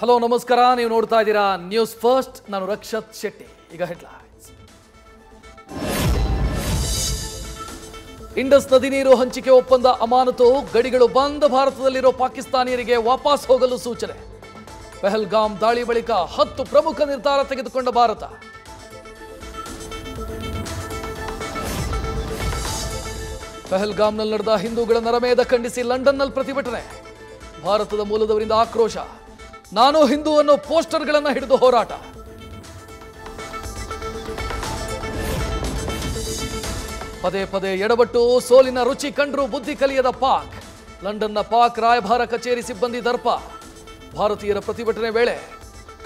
Hello ನಮಸ್ಕಾರ, ನೀವು ನೋಡ್ತಾ ಇದ್ದೀರಾ ನ್ಯೂಸ್ ಫಸ್ಟ್. ನಾನು ರಕ್ಷತ್ ಶೆಟ್ಟಿ. ಈಗ ಹೆಡ್ಲೈನ್ಸ್. ಇಂಡಸ್ ನದಿ ನೀರು ಹಂಚಿಕೆ ಒಪ್ಪಂದ ಅಮಾನತು, ಗಡಿಗಳು ಬಂದ್, ಭಾರತದಲ್ಲಿರೋ ಪಾಕಿಸ್ತಾನಿಯರಿಗೆ ವಾಪಸ್ ಹೋಗಲು ಸೂಚನೆ. ಪಹಲ್ಗಾಮ್ ದಾಳಿ ಬಳಿಕ 10 ಪ್ರಮುಖ ನಿರ್ಧಾರ ತೆಗೆದುಕೊಂಡ ಭಾರತ. ಪಹಲ್ಗಾಮ್ನಲ್ಲಿ ನಡೆದ ಹಿಂದೂಗಳ ನರಮೇಧ ಖಂಡಿಸಿ ಲಂಡನ್ನಲ್ಲಿ ಪ್ರತಿಭಟನೆ. ಭಾರತದ ಮೂಲದವರಿಂದ ಆಕ್ರೋಶ. ನಾನು ಹಿಂದೂ ಅನ್ನೋ ಪೋಸ್ಟರ್ಗಳನ್ನು ಹಿಡಿದು ಹೋರಾಟ. ಪದೇ ಪದೇ ಎಡವಟ್ಟು, ಸೋಲಿನ ರುಚಿ ಕಂಡ್ರೂ ಬುದ್ಧಿ ಕಲಿಯದ ಪಾಕ್. ಲಂಡನ್ನ ಪಾಕ್ ರಾಯಭಾರ ಕಚೇರಿ ಸಿಬ್ಬಂದಿ ದರ್ಪ. ಭಾರತೀಯರ ಪ್ರತಿಭಟನೆ ವೇಳೆ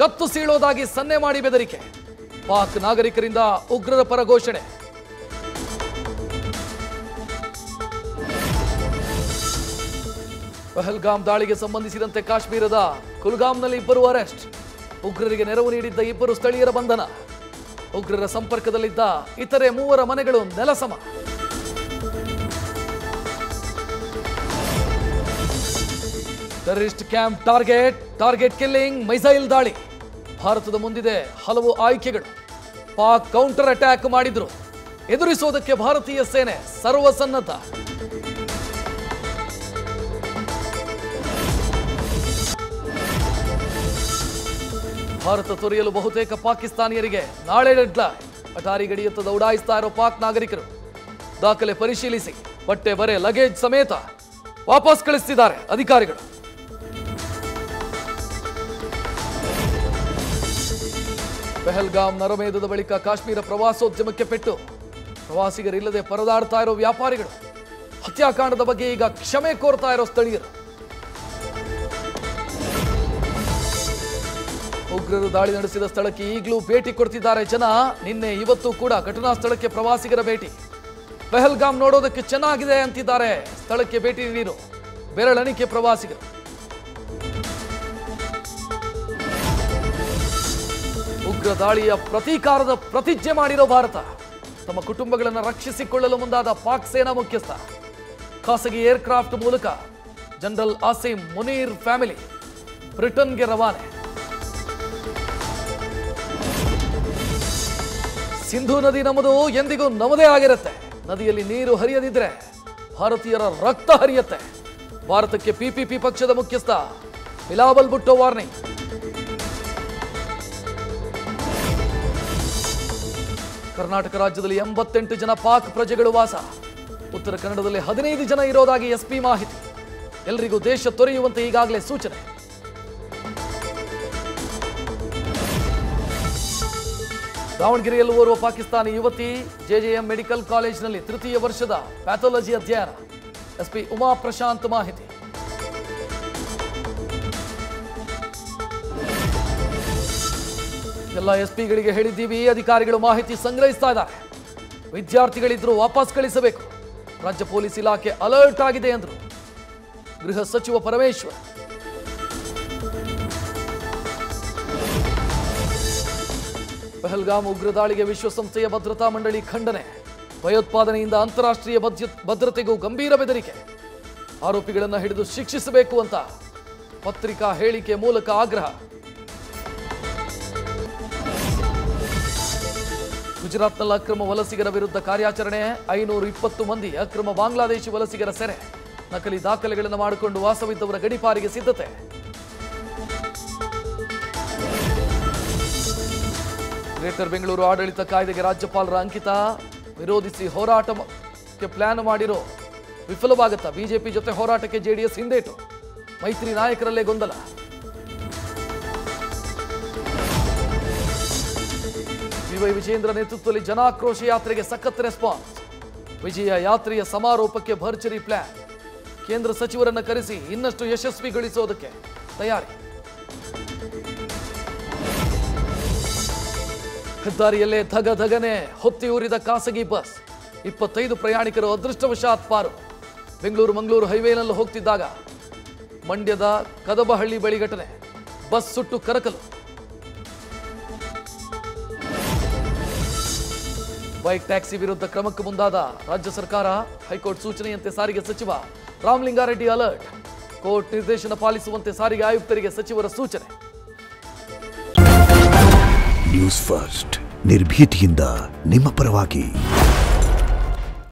ಕತ್ತು ಸೀಳೋದಾಗಿ ಸನ್ನೆ ಮಾಡಿ ಬೆದರಿಕೆ. ಪಾಕ್ ನಾಗರಿಕರಿಂದ ಉಗ್ರರ ಪರ ಘೋಷಣೆ. ಪಹಲ್ಗಾಮ್ ದಾಳಿಗೆ ಸಂಬಂಧಿಸಿದಂತೆ ಕಾಶ್ಮೀರದ ಕುಲ್ಗಾಮ್ನಲ್ಲಿ 2 ಅರೆಸ್ಟ್. ಉಗ್ರರಿಗೆ ನೆರವು ನೀಡಿದ್ದ 2 ಸ್ಥಳೀಯರ ಬಂಧನ. ಉಗ್ರರ ಸಂಪರ್ಕದಲ್ಲಿದ್ದ ಇತರೆ 3 ಮನೆಗಳು ನೆಲಸಮ. ಟೆರರಿಸ್ಟ್ ಕ್ಯಾಂಪ್ ಟಾರ್ಗೆಟ್ ಕಿಲ್ಲಿಂಗ್, ಮೈಸೈಲ್ ದಾಳಿ. ಭಾರತದ ಮುಂದಿದೆ ಹಲವು ಆಯ್ಕೆಗಳು. ಪಾಕ್ ಕೌಂಟರ್ ಅಟ್ಯಾಕ್ ಮಾಡಿದ್ರು. ಎದುರಿಸೋದಕ್ಕೆ ಭಾರತೀಯ ಸೇನೆ ಸರ್ವಸನ್ನದ್ಧ. ಭಾರತ ತೊರೆಯಲು ಬಹುತೇಕ ಪಾಕಿಸ್ತಾನಿಯರಿಗೆ ನಾಳೆ ಡೆಡ್ಲೈನ್. ಅಟಾರಿ ಗಡಿಯತ್ತ ದೌಡಾಯಿಸ್ತಾ ಇರೋ ಪಾಕ್ ನಾಗರಿಕರು ದಾಖಲೆ ಪರಿಶೀಲಿಸಿ ಬಟ್ಟೆ ಬರೆ ಲಗೇಜ್ ಸಮೇತ ವಾಪಸ್ ಕಳಿಸಿದ್ದಾರೆ ಅಧಿಕಾರಿಗಳು. ಪಹಲ್ಗಾಮ್ ನರಮೇಧದ ಬಳಿಕ ಕಾಶ್ಮೀರ ಪ್ರವಾಸೋದ್ಯಮಕ್ಕೆ ಪೆಟ್ಟು. ಪ್ರವಾಸಿಗರಿಲ್ಲದೆ ಪರದಾಡ್ತಾ ಇರೋ ವ್ಯಾಪಾರಿಗಳು. ಹತ್ಯಾಕಾಂಡದ ಬಗ್ಗೆ ಈಗ ಕ್ಷಮೆ ಕೋರ್ತಾ ಇರೋ ಸ್ಥಳೀಯರು. ಉಗ್ರರು ದಾಳಿ ನಡೆಸಿದ ಸ್ಥಳಕ್ಕೆ ಈಗಲೂ ಭೇಟಿ ಕೊಡ್ತಿದ್ದಾರೆ ಜನ. ನಿನ್ನೆ ಇವತ್ತು ಕೂಡ ಘಟನಾ ಸ್ಥಳಕ್ಕೆ ಪ್ರವಾಸಿಗರ ಭೇಟಿ. ಪಹಲ್ಗಾಮ್ ನೋಡೋದಕ್ಕೆ ಚೆನ್ನಾಗಿದೆ ಅಂತಿದ್ದಾರೆ ಸ್ಥಳಕ್ಕೆ ಭೇಟಿ ನೀಡಿರೋ ಬೆರಳೆಣಿಕೆ ಪ್ರವಾಸಿಗರು. ಉಗ್ರ ದಾಳಿಯ ಪ್ರತೀಕಾರದ ಪ್ರತಿಜ್ಞೆ ಮಾಡಿರೋ ಭಾರತ. ತಮ್ಮ ಕುಟುಂಬಗಳನ್ನು ರಕ್ಷಿಸಿಕೊಳ್ಳಲು ಮುಂದಾದ ಪಾಕ್ ಸೇನಾ ಮುಖ್ಯಸ್ಥ. ಖಾಸಗಿ ಏರ್ಕ್ರಾಫ್ಟ್ ಮೂಲಕ ಜನರಲ್ ಆಸಿಮ್ ಮುನೀರ್ ಫ್ಯಾಮಿಲಿ ಬ್ರಿಟನ್ಗೆ ರವಾನೆ. ಸಿಂಧೂ ನದಿ ನಮ್ಮದು, ಎಂದಿಗೂ ನಮ್ಮದೇ ಆಗಿರುತ್ತೆ. ನದಿಯಲ್ಲಿ ನೀರು ಹರಿಯದಿದ್ರೆ ಭಾರತೀಯರ ರಕ್ತ ಹರಿಯುತ್ತೆ. ಭಾರತಕ್ಕೆ ಪಿಪಿಪಿ ಪಕ್ಷದ ಮುಖ್ಯಸ್ಥ ಬಿಲಾವಲ್ ಭುಟ್ಟೋ ವಾರ್ನಿಂಗ್. ಕರ್ನಾಟಕ ರಾಜ್ಯದಲ್ಲಿ 88 ಜನ ಪಾಕ್ ಪ್ರಜೆಗಳು ವಾಸ. ಉತ್ತರ ಕನ್ನಡದಲ್ಲಿ 15 ಜನ ಇರೋದಾಗಿ ಎಸ್ಪಿ ಮಾಹಿತಿ. ಎಲ್ಲರಿಗೂ ದೇಶ ತೊರೆಯುವಂತೆ ಈಗಾಗಲೇ ಸೂಚನೆ. ದಾವಣಗೆರೆಯಲ್ಲಿ ಓರ್ವ ಪಾಕಿಸ್ತಾನಿ ಯುವತಿ ಜೆಜೆಎಂ ಮೆಡಿಕಲ್ ಕಾಲೇಜಿನಲ್ಲಿ 3ಯ ವರ್ಷದ ಪ್ಯಾಥಾಲಜಿ ಅಧ್ಯಯನ. ಎಸ್ಪಿ ಉಮಾ ಪ್ರಶಾಂತ್ ಮಾಹಿತಿ. ಎಲ್ಲ ಎಸ್ಪಿಗಳಿಗೆ ಹೇಳಿದ್ದೀವಿ, ಅಧಿಕಾರಿಗಳು ಮಾಹಿತಿ ಸಂಗ್ರಹಿಸ್ತಾ ಇದ್ದಾರೆ. ವಿದ್ಯಾರ್ಥಿಗಳಿದ್ರು ವಾಪಸ್ ಕಳಿಸಬೇಕು. ರಾಜ್ಯ ಪೊಲೀಸ್ ಇಲಾಖೆ ಅಲರ್ಟ್ ಆಗಿದೆ ಎಂದರು ಗೃಹ ಸಚಿವ ಪರಮೇಶ್ವರ್. ಪಹಲ್ಗಾಮ್ ಉಗ್ರ ದಾಳಿಗೆ ವಿಶ್ವಸಂಸ್ಥೆಯ ಭದ್ರತಾ ಮಂಡಳಿ ಖಂಡನೆ. ಭಯೋತ್ಪಾದನೆಯಿಂದ ಅಂತಾರಾಷ್ಟ್ರೀಯ ಭದ್ರತೆಗೂ ಗಂಭೀರ ಬೆದರಿಕೆ. ಆರೋಪಿಗಳನ್ನು ಹಿಡಿದು ಶಿಕ್ಷಿಸಬೇಕು ಅಂತ ಪತ್ರಿಕಾ ಹೇಳಿಕೆ ಮೂಲಕ ಆಗ್ರಹ. ಗುಜರಾತ್ನಲ್ಲಿ ಅಕ್ರಮ ವಲಸಿಗರ ವಿರುದ್ಧ ಕಾರ್ಯಾಚರಣೆ. 520 ಮಂದಿ ಅಕ್ರಮ ಬಾಂಗ್ಲಾದೇಶಿ ವಲಸಿಗರ ಸೆರೆ. ನಕಲಿ ದಾಖಲೆಗಳನ್ನು ಮಾಡಿಕೊಂಡು ವಾಸವಿದ್ದವರ ಗಡೀಪಾರಿಗೆ ಸಿದ್ಧತೆ. ಗ್ರೇಟರ್ ಬೆಂಗಳೂರು ಆಡಳಿತ ಕಾಯ್ದೆಗೆ ರಾಜ್ಯಪಾಲರ ಅಂಕಿತ. ವಿರೋಧಿಸಿ ಹೋರಾಟಕ್ಕೆ ಪ್ಲಾನ್ ಮಾಡಿರೋ ವಿಫಲವಾಗುತ್ತಾ? ಬಿಜೆಪಿ ಜೊತೆ ಹೋರಾಟಕ್ಕೆ ಜೆಡಿಎಸ್ ಹಿಂದೇಟು. ಮೈತ್ರಿ ನಾಯಕರಲ್ಲೇ ಗೊಂದಲ. ಬಿವೈ ವಿಜೇಂದ್ರ ನೇತೃತ್ವದಲ್ಲಿ ಜನಾಕ್ರೋಶ ಯಾತ್ರೆಗೆ ಸಖತ್ ರೆಸ್ಪಾನ್ಸ್. ವಿಜಯ ಯಾತ್ರೆಯ ಸಮಾರೋಪಕ್ಕೆ ಭರ್ಜರಿ ಪ್ಲಾನ್. ಕೇಂದ್ರ ಸಚಿವರನ್ನು ಕರೆಸಿ ಇನ್ನಷ್ಟು ಯಶಸ್ವಿಗೊಳಿಸೋದಕ್ಕೆ ತಯಾರಿ. ಹೆದ್ದಾರಿಯಲ್ಲೇ ಧಗಧಗನೆ ಹೊತ್ತಿ ಉರಿದ ಖಾಸಗಿ ಬಸ್. 25 ಪ್ರಯಾಣಿಕರು ಅದೃಷ್ಟವಶಾತ್ ಪಾರು. ಬೆಂಗಳೂರು ಮಂಗಳೂರು ಹೈವೇನಲ್ಲಿ ಹೋಗ್ತಿದ್ದಾಗ ಮಂಡ್ಯದ ಕದಬಹಳ್ಳಿ ಬಳಿ ಘಟನೆ. ಬಸ್ ಸುಟ್ಟು ಕರಕಲು. ಬೈಕ್ ಟ್ಯಾಕ್ಸಿ ವಿರುದ್ಧ ಕ್ರಮಕ್ಕೆ ಮುಂದಾದ ರಾಜ್ಯ ಸರ್ಕಾರ. ಹೈಕೋರ್ಟ್ ಸೂಚನೆಯಂತೆ ಸಾರಿಗೆ ಸಚಿವ ರಾಮಲಿಂಗಾರೆಡ್ಡಿ ಅಲರ್ಟ್. ಕೋರ್ಟ್ ನಿರ್ದೇಶನ ಪಾಲಿಸುವಂತೆ ಸಾರಿಗೆ ಆಯುಕ್ತರಿಗೆ ಸಚಿವರ ಸೂಚನೆ. ನ್ಯೂಸ್ ಫಸ್ಟ್ ನಿರ್ಭೀತಿಯಿಂದ ನಿಮ್ಮ ಪರವಾಗಿ.